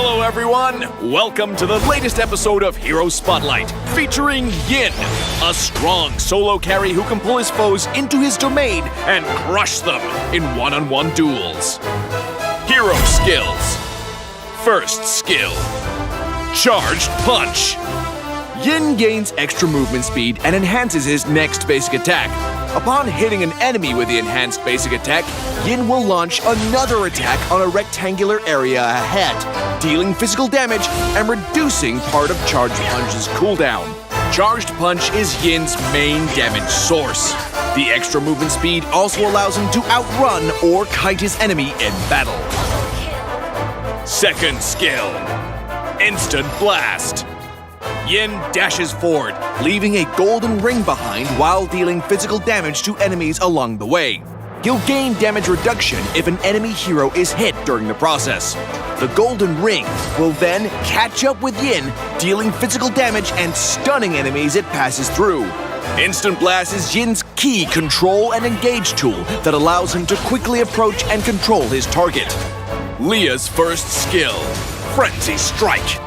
Hello everyone! Welcome to the latest episode of Hero Spotlight, featuring Yin, a strong solo carry who can pull his foes into his domain and crush them in one-on-one duels. Hero skills. First skill, Charged Punch. Yin gains extra movement speed and enhances his next basic attack. Upon hitting an enemy with the enhanced basic attack, Yin will launch another attack on a rectangular area ahead, dealing physical damage and reducing part of Charged Punch's cooldown. Charged Punch is Yin's main damage source. The extra movement speed also allows him to outrun or kite his enemy in battle. Second skill, Instant Blast. Yin dashes forward, leaving a golden ring behind while dealing physical damage to enemies along the way. He'll gain damage reduction if an enemy hero is hit during the process. The golden ring will then catch up with Yin, dealing physical damage and stunning enemies it passes through. Instant Blast is Yin's key control and engage tool that allows him to quickly approach and control his target. Leah's first skill, Frenzy Strike.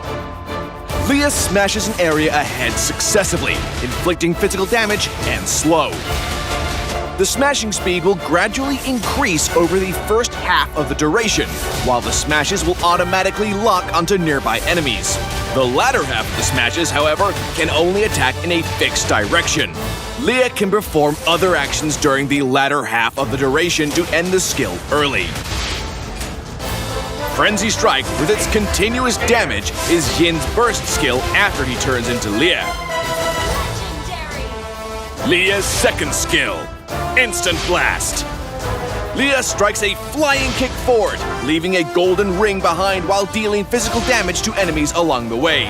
Leah smashes an area ahead successively, inflicting physical damage and slow. The smashing speed will gradually increase over the first half of the duration, while the smashes will automatically lock onto nearby enemies. The latter half of the smashes, however, can only attack in a fixed direction. Leah can perform other actions during the latter half of the duration to end the skill early. Frenzy Strike, with its continuous damage, is Yin's burst skill after he turns into Leah. Leah's second skill, Instant Blast. Leah strikes a flying kick forward, leaving a golden ring behind while dealing physical damage to enemies along the way.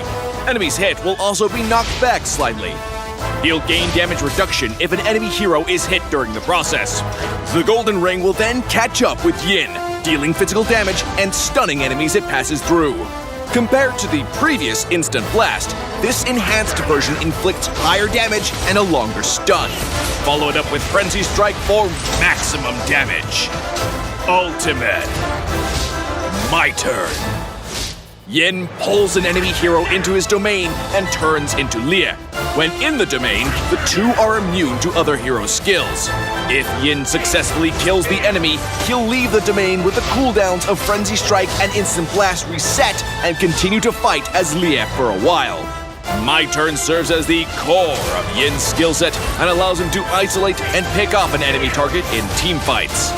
Enemies hit will also be knocked back slightly. He'll gain damage reduction if an enemy hero is hit during the process. The golden ring will then catch up with Yin, dealing physical damage and stunning enemies it passes through. Compared to the previous Instant Blast, this enhanced version inflicts higher damage and a longer stun. Follow it up with Frenzy Strike for maximum damage. Ultimate. My turn. Yin pulls an enemy hero into his domain and turns into Leah. When in the domain, the two are immune to other hero skills. If Yin successfully kills the enemy, he'll leave the domain with the cooldowns of Frenzy Strike and Instant Blast reset and continue to fight as Leah for a while. My Turn serves as the core of Yin's skill set and allows him to isolate and pick off an enemy target in team fights.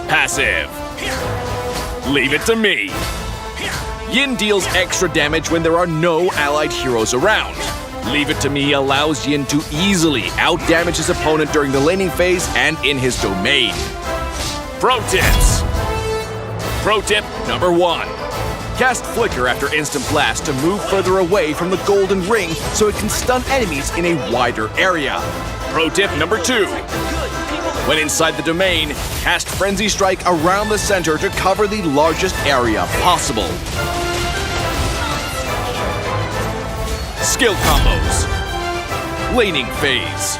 Passive. Leave it to me. Yin deals extra damage when there are no allied heroes around. Leave it to me allows Yin to easily outdamage his opponent during the laning phase and in his domain. Pro tips. Pro tip number 1. Cast Flicker after Instant Blast to move further away from the golden ring so it can stun enemies in a wider area. Pro tip number 2. When inside the domain, cast Frenzy Strike around the center to cover the largest area possible. Skill combos. Laning phase.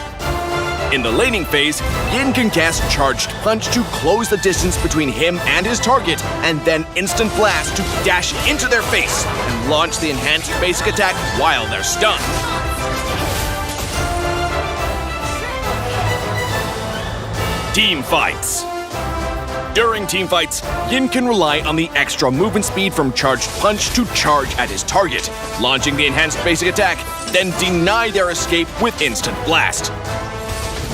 In the laning phase, Yin can cast Charged Punch to close the distance between him and his target, and then Instant Blast to dash into their face and launch the enhanced basic attack while they're stunned. Team fights. During team fights, Yin can rely on the extra movement speed from Charged Punch to charge at his target, launching the enhanced basic attack, then deny their escape with Instant Blast.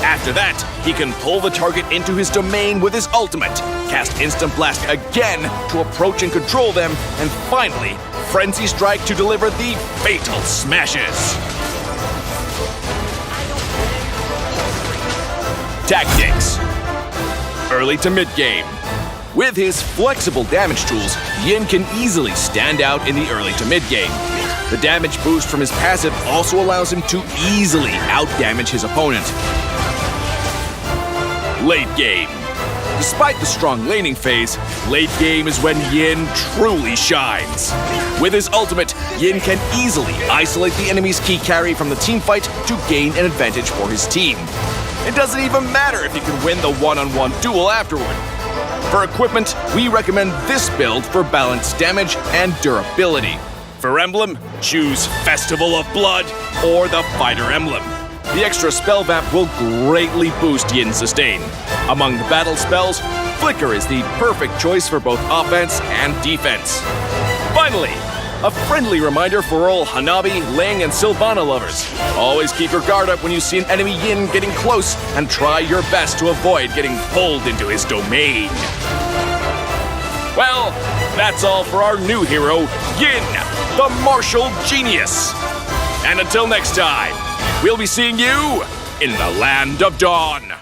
After that, he can pull the target into his domain with his ultimate, cast Instant Blast again to approach and control them, and finally, Frenzy Strike to deliver the fatal smashes. Tactics. Early to mid-game. With his flexible damage tools, Yin can easily stand out in the early to mid-game. The damage boost from his passive also allows him to easily outdamage his opponent. Late game. Despite the strong laning phase, late game is when Yin truly shines. With his ultimate, Yin can easily isolate the enemy's key carry from the team fight to gain an advantage for his team. It doesn't even matter if you can win the one-on-one duel afterward. For equipment, we recommend this build for balanced damage and durability. For emblem, choose Festival of Blood or the Fighter emblem. The extra spell vamp will greatly boost Yin's sustain. Among the battle spells, Flicker is the perfect choice for both offense and defense. Finally, a friendly reminder for all Hanabi, Ling, and Sylvana lovers. Always keep your guard up when you see an enemy Yin getting close, and try your best to avoid getting pulled into his domain. Well, that's all for our new hero, Yin, the martial genius. And until next time, we'll be seeing you in the Land of Dawn.